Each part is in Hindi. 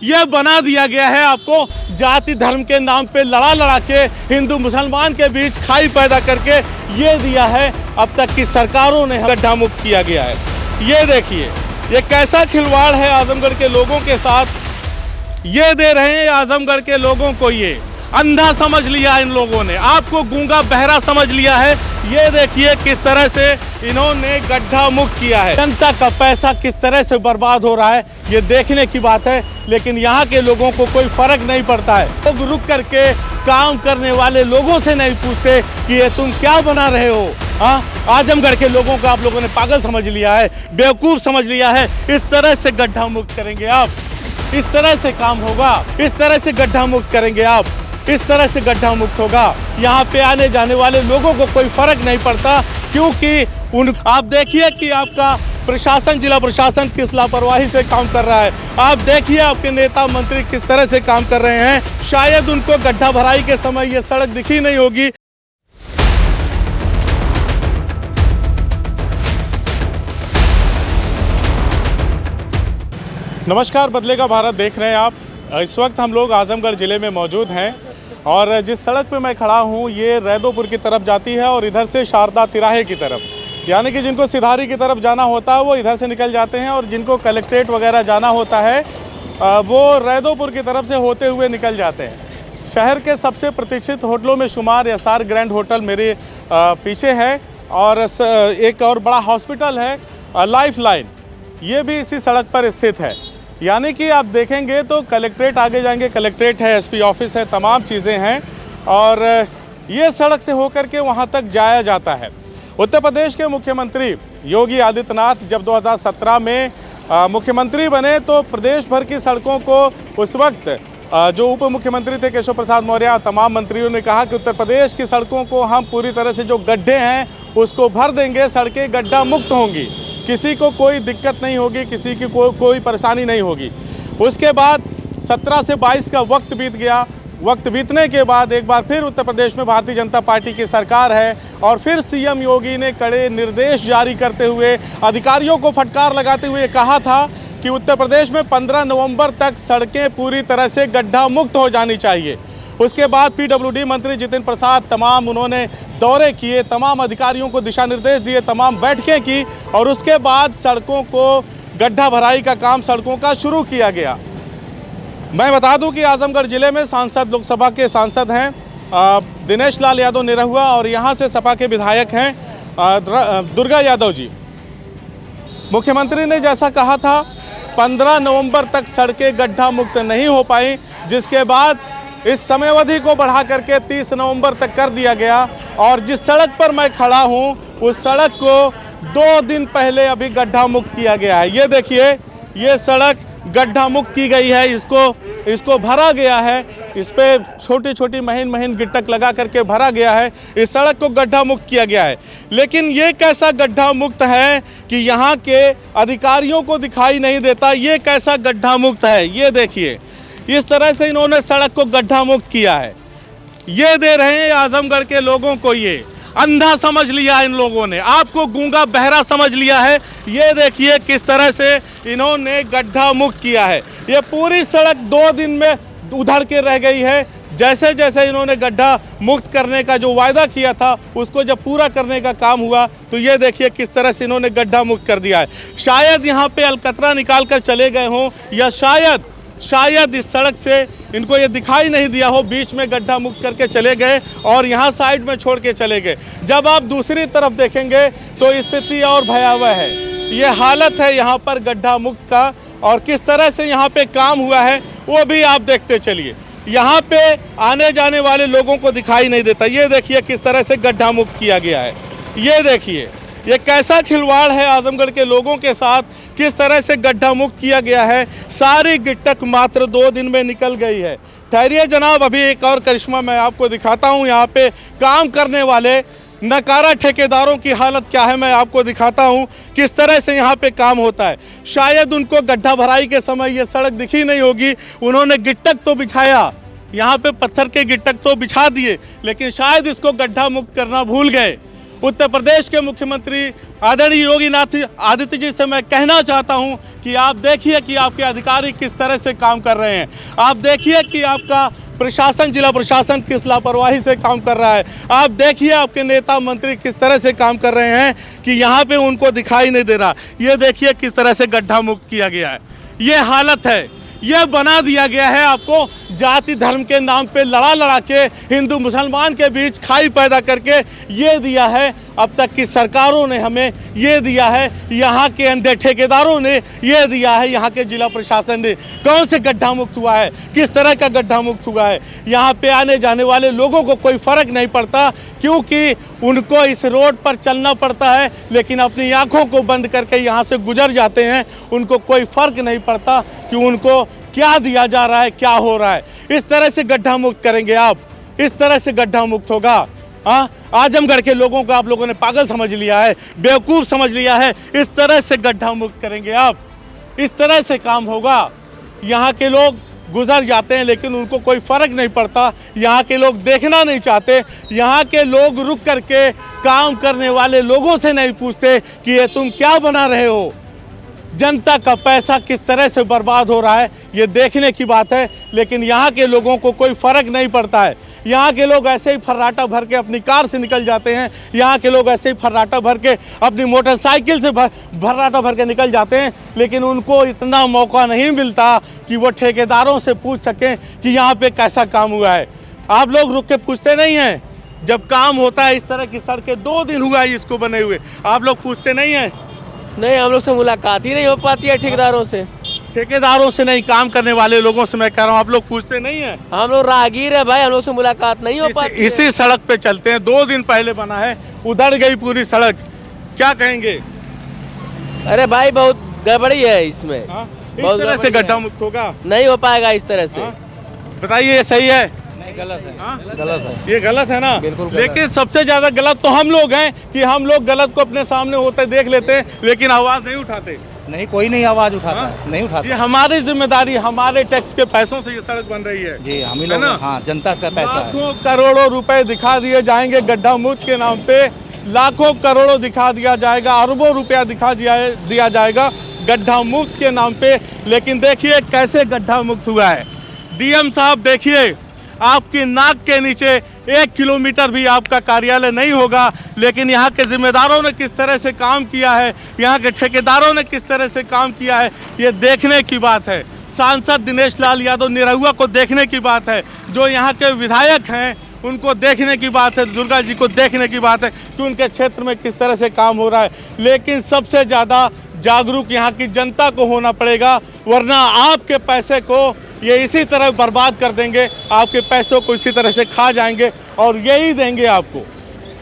ये बना दिया गया है आपको जाति धर्म के नाम पे लड़ा लड़ा के हिंदू मुसलमान के बीच खाई पैदा करके ये दिया है अब तक की सरकारों ने गड्ढा मुक्त किया गया है। ये देखिए ये कैसा खिलवाड़ है आजमगढ़ के लोगों के साथ। ये दे रहे हैं आजमगढ़ के लोगों को, ये अंधा समझ लिया इन लोगों ने, आपको गूंगा बहरा समझ लिया है। ये देखिए किस तरह से इन्होंने गड्ढा मुक्त किया है। जनता का पैसा किस तरह से बर्बाद हो रहा है ये देखने की बात है, लेकिन यहाँ के लोगों को कोई फर्क नहीं पड़ता है। लोग रुक करके काम करने वाले लोगों से नहीं पूछते कि ये तुम क्या बना रहे हो। हाँ, आजमगढ़ के लोगों को आप लोगों ने पागल समझ लिया है, बेवकूफ़ समझ लिया है। इस तरह से गड्ढा मुक्त करेंगे आप, इस तरह से काम होगा, इस तरह से गड्ढा मुक्त करेंगे आप, इस तरह से गड्ढा मुक्त होगा। यहाँ पे आने जाने वाले लोगों को कोई फर्क नहीं पड़ता, क्योंकि आप देखिए कि आपका प्रशासन, जिला प्रशासन किस लापरवाही से काम कर रहा है। आप देखिए आपके नेता मंत्री किस तरह से काम कर रहे हैं। शायद उनको गड्ढा भराई के समय ये सड़क दिखी नहीं होगी। नमस्कार, बदलेगा भारत देख रहे हैं आप। इस वक्त हम लोग आजमगढ़ ज़िले में मौजूद हैं और जिस सड़क पे मैं खड़ा हूँ ये रैदोपुर की तरफ जाती है और इधर से शारदा तिराहे की तरफ, यानी कि जिनको सिधारी की तरफ जाना होता है वो इधर से निकल जाते हैं और जिनको कलेक्ट्रेट वगैरह जाना होता है वो रैदोपुर की तरफ से होते हुए निकल जाते हैं। शहर के सबसे प्रतिष्ठित होटलों में शुमार एसआर ग्रैंड होटल मेरे पीछे है और एक और बड़ा हॉस्पिटल है लाइफ लाइन, ये भी इसी सड़क पर स्थित है। यानी कि आप देखेंगे तो कलेक्ट्रेट आगे जाएंगे, कलेक्ट्रेट है, एसपी ऑफिस है, तमाम चीज़ें हैं और ये सड़क से होकर के वहाँ तक जाया जाता है। उत्तर प्रदेश के मुख्यमंत्री योगी आदित्यनाथ जब 2017 में मुख्यमंत्री बने तो प्रदेश भर की सड़कों को उस वक्त जो उप मुख्यमंत्री थे केशव प्रसाद मौर्य, तमाम मंत्रियों ने कहा कि उत्तर प्रदेश की सड़कों को हम पूरी तरह से जो गड्ढे हैं उसको भर देंगे, सड़कें गड्ढा मुक्त होंगी, किसी को कोई दिक्कत नहीं होगी, किसी की कोई परेशानी नहीं होगी। उसके बाद 17 से 22 का वक्त बीत गया। वक्त बीतने के बाद एक बार फिर उत्तर प्रदेश में भारतीय जनता पार्टी की सरकार है और फिर सीएम योगी ने कड़े निर्देश जारी करते हुए अधिकारियों को फटकार लगाते हुए कहा था कि उत्तर प्रदेश में 15 नवंबर तक सड़कें पूरी तरह से गड्ढा मुक्त हो जानी चाहिए। उसके बाद पीडब्ल्यूडी मंत्री जितिन प्रसाद तमाम उन्होंने दौरे किए, तमाम अधिकारियों को दिशा निर्देश दिए, तमाम बैठकें की और उसके बाद सड़कों को गड्ढा भराई का काम सड़कों का शुरू किया गया। मैं बता दूं कि आजमगढ़ ज़िले में सांसद, लोकसभा के सांसद हैं दिनेश लाल यादव निरहुआ और यहाँ से सपा के विधायक हैं दुर्गा यादव जी। मुख्यमंत्री ने जैसा कहा था 15 नवंबर तक सड़कें गड्ढा मुक्त नहीं हो पाई, जिसके बाद इस समयावधि को बढ़ा करके 30 नवंबर तक कर दिया गया और जिस सड़क पर मैं खड़ा हूं उस सड़क को 2 दिन पहले अभी गड्ढा मुक्त किया गया है। ये देखिए ये सड़क गड्ढा मुक्त की गई है, इसको भरा गया है, इस पे छोटी छोटी महीन गिट्टक लगा करके भरा गया है, इस सड़क को गड्ढा मुक्त किया गया है। लेकिन ये कैसा गड्ढा मुक्त है कि यहाँ के अधिकारियों को दिखाई नहीं देता, ये कैसा गड्ढा मुक्त है। ये देखिए इस तरह से इन्होंने सड़क को गड्ढा मुक्त किया है। ये दे रहे हैं आजमगढ़ के लोगों को, ये अंधा समझ लिया इन लोगों ने, आपको गूंगा बहरा समझ लिया है। ये देखिए किस तरह से इन्होंने गड्ढा मुक्त किया है। ये पूरी सड़क 2 दिन में उधड़ के रह गई है। जैसे जैसे इन्होंने गड्ढा मुक्त करने का जो वायदा किया था उसको जब पूरा करने का काम हुआ तो ये देखिए किस तरह से इन्होंने गड्ढा मुक्त कर दिया है। शायद यहाँ पे अलकतरा निकाल कर चले गए हों या शायद इस सड़क से इनको ये दिखाई नहीं दिया हो, बीच में गड्ढा मुक्त करके चले गए और यहाँ साइड में छोड़ के चले गए। जब आप दूसरी तरफ देखेंगे तो स्थिति और भयावह है। ये हालत है यहाँ पर गड्ढा मुक्त का और किस तरह से यहाँ पे काम हुआ है वो भी आप देखते चलिए। यहाँ पे आने जाने वाले लोगों को दिखाई नहीं देता। ये देखिए किस तरह से गड्ढा मुक्त किया गया है। ये देखिए ये कैसा खिलवाड़ है आजमगढ़ के लोगों के साथ, किस तरह से गड्ढा मुक्त किया गया है। सारी गिट्टक मात्र 2 दिन में निकल गई है। ठहरिए जनाब, अभी एक और करिश्मा मैं आपको दिखाता हूँ। यहाँ पे काम करने वाले नकारा ठेकेदारों की हालत क्या है मैं आपको दिखाता हूँ, किस तरह से यहाँ पे काम होता है। शायद उनको गड्ढा भराई के समय ये सड़क दिखी नहीं होगी, उन्होंने गिट्टक तो बिछाया, यहाँ पे पत्थर के गिट्टक तो बिछा दिए, लेकिन शायद इसको गड्ढा मुक्त करना भूल गए। उत्तर प्रदेश के मुख्यमंत्री आदरणीय योगी आदित्य जी से मैं कहना चाहता हूं कि आप देखिए कि आपके अधिकारी किस तरह से काम कर रहे हैं, आप देखिए कि आपका प्रशासन, जिला प्रशासन किस लापरवाही से काम कर रहा है, आप देखिए आपके नेता मंत्री किस तरह से काम कर रहे हैं कि यहाँ पे उनको दिखाई नहीं दे रहा। ये देखिए किस तरह से गड्ढा मुक्त किया गया है। ये हालत है, ये बना दिया गया है आपको जाति धर्म के नाम पे लड़ा लड़ा के हिंदू मुसलमान के बीच खाई पैदा करके ये दिया है अब तक की सरकारों ने हमें, ये दिया है यहाँ के अंधे ठेकेदारों ने, ये दिया है यहाँ के जिला प्रशासन ने। कौन से गड्ढा मुक्त हुआ है, किस तरह का गड्ढा मुक्त हुआ है? यहाँ पे आने जाने वाले लोगों को कोई फर्क नहीं पड़ता क्योंकि उनको इस रोड पर चलना पड़ता है, लेकिन अपनी आंखों को बंद करके यहाँ से गुजर जाते हैं। उनको कोई फर्क नहीं पड़ता कि उनको क्या दिया जा रहा है, क्या हो रहा है। इस तरह से गड्ढा मुक्त करेंगे आप, इस तरह से गड्ढा मुक्त होगा। हाँ, आजमगढ़ के लोगों को आप लोगों ने पागल समझ लिया है, बेवकूफ़ समझ लिया है। इस तरह से गड्ढा मुक्त करेंगे आप, इस तरह से काम होगा। यहाँ के लोग गुजर जाते हैं लेकिन उनको कोई फ़र्क नहीं पड़ता, यहाँ के लोग देखना नहीं चाहते। यहाँ के लोग रुक करके काम करने वाले लोगों से नहीं पूछते कि ये तुम क्या बना रहे हो। जनता का पैसा किस तरह से बर्बाद हो रहा है ये देखने की बात है, लेकिन यहाँ के लोगों को कोई फ़र्क नहीं पड़ता है। यहाँ के लोग ऐसे ही फर्राटा भर के अपनी कार से निकल जाते हैं, यहाँ के लोग ऐसे ही फर्राटा भर के अपनी मोटरसाइकिल से फर्राटा भर के निकल जाते हैं, लेकिन उनको इतना मौका नहीं मिलता कि वो ठेकेदारों से पूछ सकें कि यहाँ पे कैसा काम हुआ है। आप लोग रुक के पूछते नहीं हैं जब काम होता है। इस तरह की सड़कें 2 दिन हुआ है इसको बने हुए, आप लोग पूछते नहीं हैं? नहीं, हम लोग से मुलाकात ही नहीं हो पाती है ठेकेदारों से। ठेकेदारों से नहीं, काम करने वाले लोगों से मैं कह रहा हूँ, आप लोग पूछते नहीं हैं? हम लोग राहगीर है भाई, हम लोग से मुलाकात नहीं हो पाती है। इसी सड़क पे चलते हैं, 2 दिन पहले बना है, उधड़ गई पूरी सड़क, क्या कहेंगे? अरे भाई बहुत गड़बड़ी है इसमें। इस तरह से गड्ढा मुक्त होगा? नहीं हो पाएगा इस तरह से। बताइए, ये सही है? नहीं, गलत है। गलत है, ये गलत है ना? बिल्कुल गलत। लेकिन सबसे ज्यादा गलत तो हम लोग हैं कि हम लोग गलत को अपने सामने होते देख लेते हैं लेकिन आवाज नहीं उठाते। नहीं, कोई नहीं आवाज उठाता है, नहीं उठाता। ये हमारी जिम्मेदारी, हमारे टैक्स के पैसों से ये सड़क बन रही है जी, हम ही लोग, हाँ, जनता का पैसा है। लाखों करोड़ों रुपए दिखा दिए जाएंगे गड्ढा मुक्त के नाम पे, लाखों करोड़ों दिखा दिया जाएगा, अरबों रुपया दिया जाएगा गड्ढा मुक्त के नाम पे। लेकिन देखिए कैसे गड्ढा मुक्त हुआ है। डीएम साहब देखिए, आपकी नाक के नीचे 1 किलोमीटर भी आपका कार्यालय नहीं होगा, लेकिन यहाँ के जिम्मेदारों ने किस तरह से काम किया है, यहाँ के ठेकेदारों ने किस तरह से काम किया है, ये देखने की बात है। सांसद दिनेश लाल यादव निरहुआ को देखने की बात है, जो यहाँ के विधायक हैं उनको देखने की बात है, दुर्गा जी को देखने की बात है कि उनके क्षेत्र में किस तरह से काम हो रहा है। लेकिन सबसे ज़्यादा जागरूक यहाँ की जनता को होना पड़ेगा, वरना आपके पैसे को ये इसी तरह बर्बाद कर देंगे, आपके पैसों को इसी तरह से खा जाएंगे और यही देंगे आपको,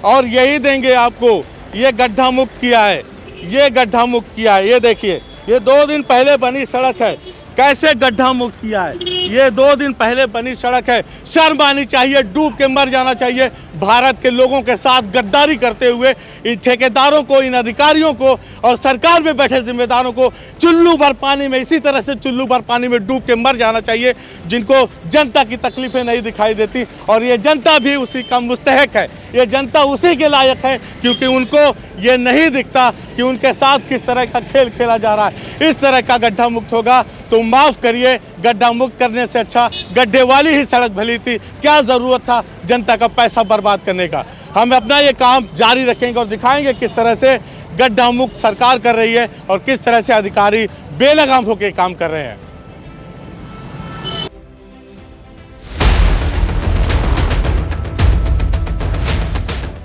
और यही देंगे आपको। ये गड्ढा मुक्त किया है, ये गड्ढा मुक्त किया है। ये देखिए, ये 2 दिन पहले बनी सड़क है, कैसे गड्ढा मुक्त किया है। ये 2 दिन पहले बनी सड़क है, शर्म आनी चाहिए, डूब के मर जाना चाहिए। भारत के लोगों के साथ गद्दारी करते हुए इन ठेकेदारों को, इन अधिकारियों को और सरकार में बैठे जिम्मेदारों को चुल्लू भर पानी में, इसी तरह से चुल्लू भर पानी में डूब के मर जाना चाहिए, जिनको जनता की तकलीफें नहीं दिखाई देती। और ये जनता भी उसी का मुस्तहक है, ये जनता उसी के लायक है, क्योंकि उनको ये नहीं दिखता कि उनके साथ किस तरह का खेल खेला जा रहा है। इस तरह का गड्ढा मुक्त होगा तो माफ़ करिए, गड्ढा मुक्त करने से अच्छा गड्ढे वाली ही सड़क भली थी। क्या ज़रूरत था जनता का पैसा बर्बाद करने का। हम अपना ये काम जारी रखेंगे और दिखाएंगे किस तरह से गड्ढा मुक्त सरकार कर रही है और किस तरह से अधिकारी बेलगाम होकर काम कर रहे हैं।